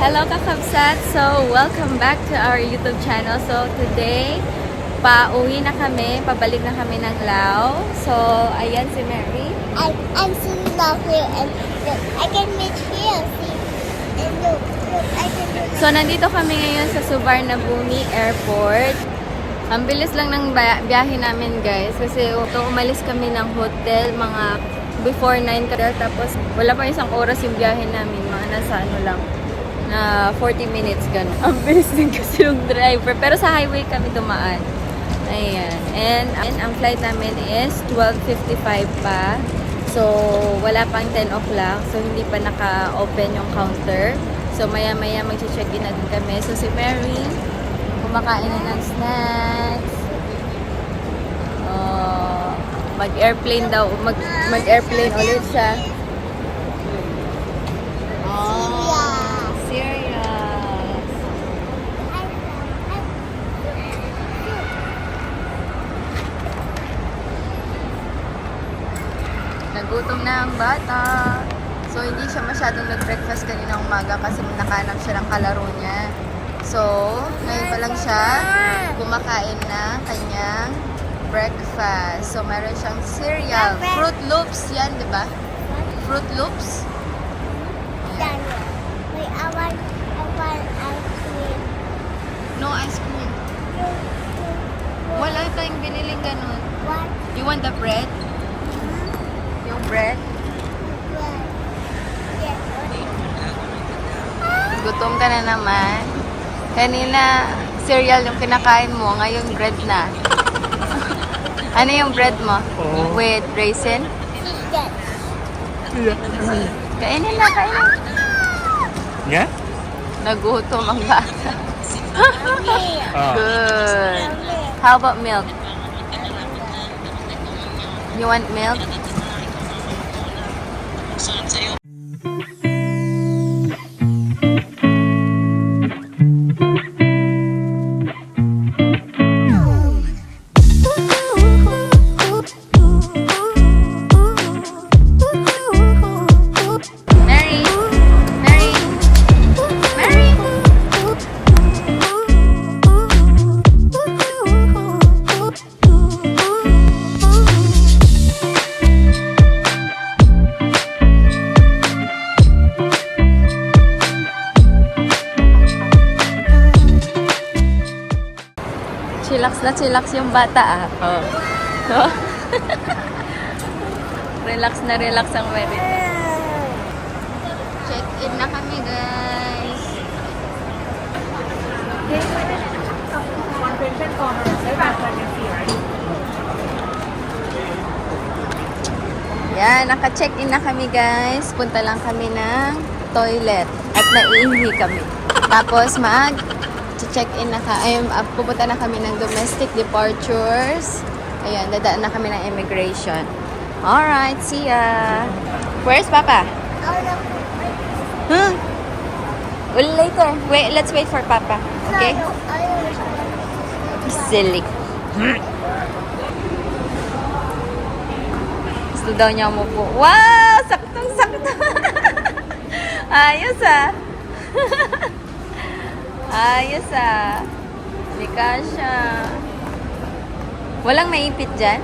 Hello kakabsat! So, welcome back to our YouTube channel. So, today, pauwi na kami, pabalik na kami ng Lao. So, ayan si Mary. I'm seeing down here and look, I can reach here. See? And look, I can do So, nandito kami ngayon sa Suvarnabhumi Airport. Ang bilis lang ng biyahe namin guys. Kasi umalis kami ng hotel mga before 9 kada. Tapos, wala pa isang oras yung biyahe namin. Mga nasa ano lang. Na 40 minutes gano'n. Ang bilis din kasi yung driver. Pero sa highway kami dumaan. Ayan. And ang flight namin is 12:55 pa. So, wala pang 10 o'clock. So, hindi pa naka-open yung counter. So, maya-maya mag-check-in na din kami. So, si Mary, kumakain na ng snacks. Mag-airplane daw. Mag-airplane ulit siya. Serious. Nagutom na ang bata. So, hindi siya masyadong nag-breakfast kanina umaga kasi nakahanap siya ng kalaro niya. So, ngayon pa lang siya kumakain na kanyang breakfast. So, meron siyang cereal. Fruit Loops yan, di ba? Fruit Loops. that. Wait, I want ice cream. No ice cream. Wala tayong biniling ganun. What? You want the bread? Yung bread? Yes. Gutom ka na naman. Kanina, cereal yung kinakain mo. Ngayon, bread na. Ano yung bread mo? With raisin? Yes. Kainin na, kainin. Yeah? Nagutom ang bata. Oh. Good. How about milk? You want milk? Mary? Mary? Mary? Chillax yung bata ah. Oh. Relax ang Mary. Check-in na kami guys. Yan, naka-check-in na kami guys. Punta lang kami ng toilet at naiihi kami. Tapos check-in na pupunta na kami ng domestic departures. Ayan, dadaan na kami ng immigration. Alright, see ya. Where's Papa? Huh? Well, later. Wait, let's wait for Papa. Okay? Silly. Gusto daw niya umupo. Wow! Saktong-sakto. Ayos ah. Ayos ah. Hindi kasya. Walang naipit dyan?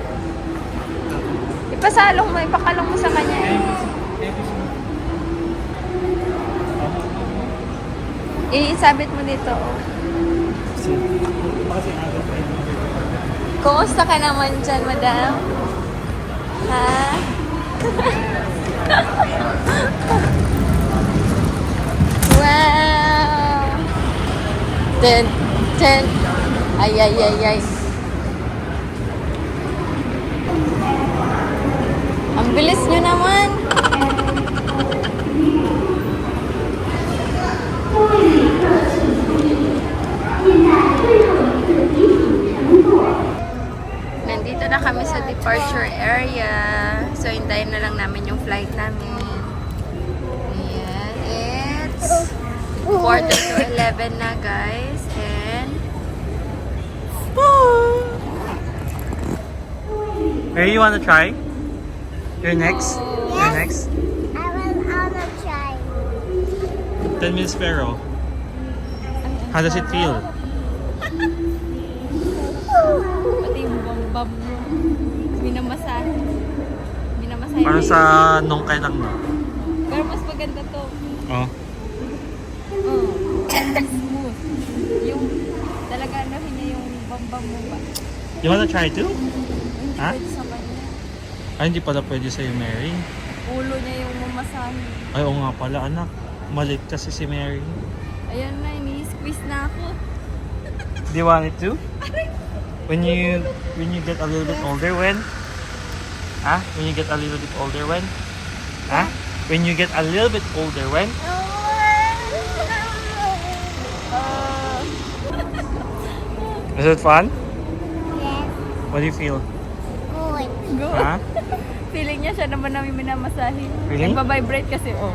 Ipakalong mo sa kanya eh. Isabit mo dito. Kumusta ka naman dyan, madam? Ha? Wow! Ten. Ay. Ang bilis nyo naman. Nandito na kami sa departure area. So, hintayin na lang namin yung flight namin. Ayan. It's 11:45 na guys. And Hey, you wanna try? You're next? You're next? I will try. 10 minutes Sparrow. How does it feel? Pati yung bambam mo. Minamasahe. Minamasahe. Parang sa nungkay lang, no? Pero mas maganda to. Oh. Oh. Smooth. Yung talaga anahin niya yung bambam mo ba? You wanna try too? Hindi Ha? pwede sa kanya. Ay, hindi pala pwede sa'yo, Mary. Ulo niya yung mamasahe. Ay, oo nga pala, anak. Malit kasi si Mary. Ayan na, ini-squeeze na ako. Do you want it too? When you get a little bit older, when? Ah? When you get a little bit older, when? Ah? When you get a little bit older, when? Is it fun? Yes. What do you feel? Good. Go. Ha? Feeling niya siya naman namin minamasahe. Really? Nagba-vibrate kasi, oh.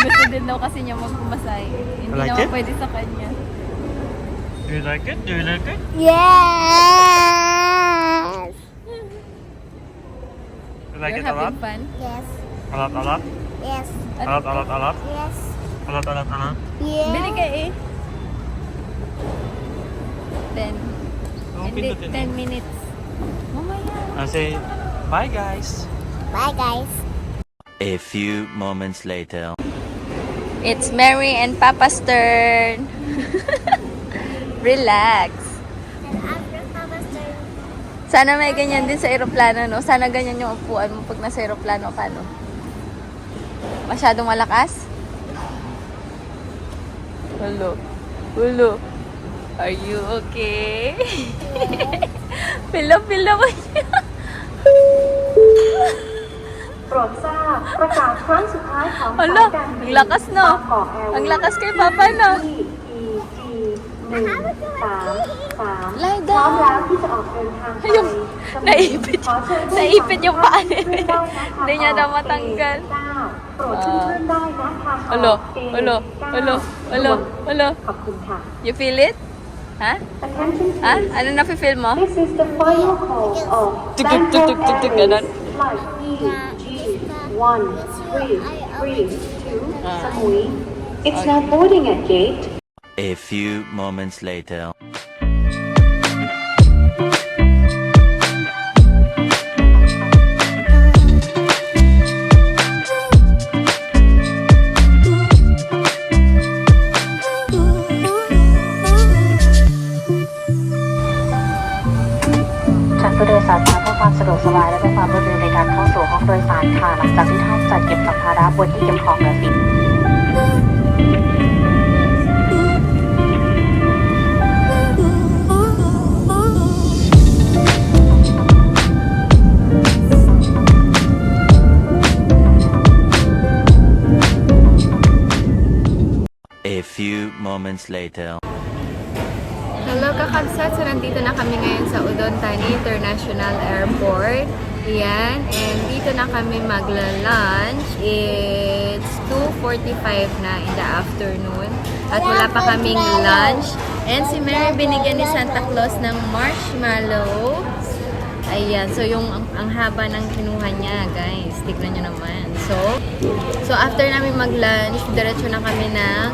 Gusto din daw kasi niya magpumasahe. Hindi Like naman it? pwede sa kanya. Do you like it? Do you like it? Yes. You like You're it a lot? having fun? Yes. A lot, a lot? Yes. A lot, a lot, a lot? Yes. A lot, a lot, a lot? Yes. Bili ka eh. 10. Oh, Hindi, pindutin 10 mo. minutes. Mamaya. I'll say, bye guys. Bye, guys. A few moments later. It's Mary and Papa's turn. Relax. And after Papa's turn, Sana may ganyan din sa aeroplano, no? Sana ganyan yung upuan mo pag nasa aeroplano. Paano? Masyadong malakas? Hello. Hello. Are you okay? Pila-pila mo niya. โปรดทราบประกาศครั้งสุดท้ายของสาย Hala, การบิ ang น lakas no? บางกอกแอร์เวย์ Ang lakas kay Papa no? EG 133 Lie พร้อม down. แล้วที่จะออกเดินทางไป Yung, naipit. Naipit yung paa niya. Hindi niya na matanggal. โปรดขึ้นเครื่องได้นะทางออก Hello, A9 hello, hello, hello, hello. ขอบคุณค่ะ You feel it? Ha? Attention Ha? please. Ano na-feel mo? This is the final call of Tuk, tuk, tuk, tuk, tuk, tuk, ganon. Bangkok Airways flight EG 133 to Samui. It's now boarding at gate A few moments later.จัดผู้โดยสารมาเพื่อความสะดวกสบายและเพื่อความรวดเร็วในการเข้าสู่ห้องโดยสารค่ะหลังจากที่ท่านจัดเก็บสัมภาระบนที่เก็บของและสิ่ง A few moments later. Hello kakabsat! So nandito na kami ngayon sa Udon Thani International Airport. Yan. And dito na kami magla-lunch. It's 2:45 na in the afternoon. At wala pa kaming lunch. And si Mary binigyan ni Santa Claus ng marshmallow. Ayan. So yung ang haba ng kinuha niya, guys. Tignan nyo naman. So after namin mag-lunch, diretso na kami ng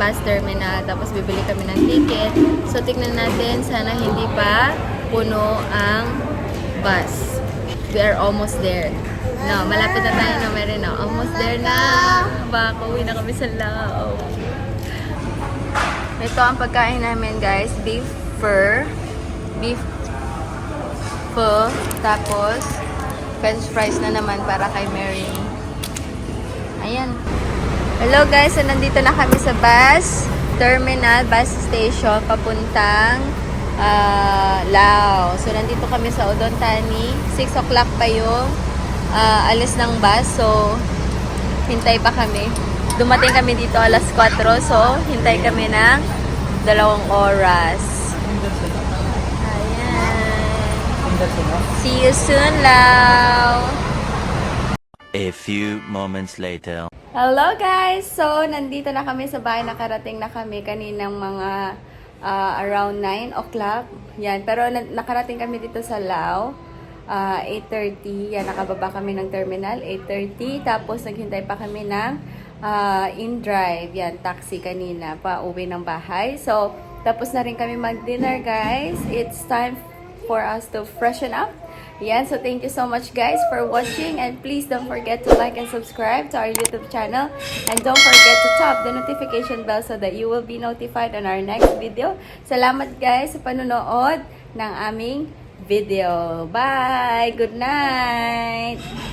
bus terminal. Tapos bibili kami ng ticket. So tignan natin, sana hindi pa puno ang bus. We are almost there. No, malapit na tayo na meron na. Almost there na. Baka uwi na kami sa Lao. Ito ang pagkain namin, guys. Beef pho. Tapos, french fries na naman para kay Mary. Ayan. Hello guys, so nandito na kami sa bus terminal, bus station, papuntang Lao. So nandito kami sa Udon Thani. 6 o'clock pa yung alis ng bus. So, hintay pa kami. Dumating kami dito alas 4. So, hintay kami ng 2 oras. See you soon, Lao! A few moments later. Hello guys! So, nandito na kami sa bahay. Nakarating na kami kaninang mga around 9 o'clock. Yan. Pero nakarating kami dito sa Lao. 8:30. Yan, nakababa kami ng terminal. 8:30. Tapos, naghintay pa kami ng in-drive. Yan, taxi kanina, pa uwi ng bahay. So, tapos na rin kami mag-dinner, guys. It's time for us to freshen up. Yan, so thank you so much guys for watching, and please don't forget to like and subscribe to our YouTube channel, and don't forget to tap the notification bell so that you will be notified on our next video. Salamat guys sa panonood ng aming video. Bye! Good night!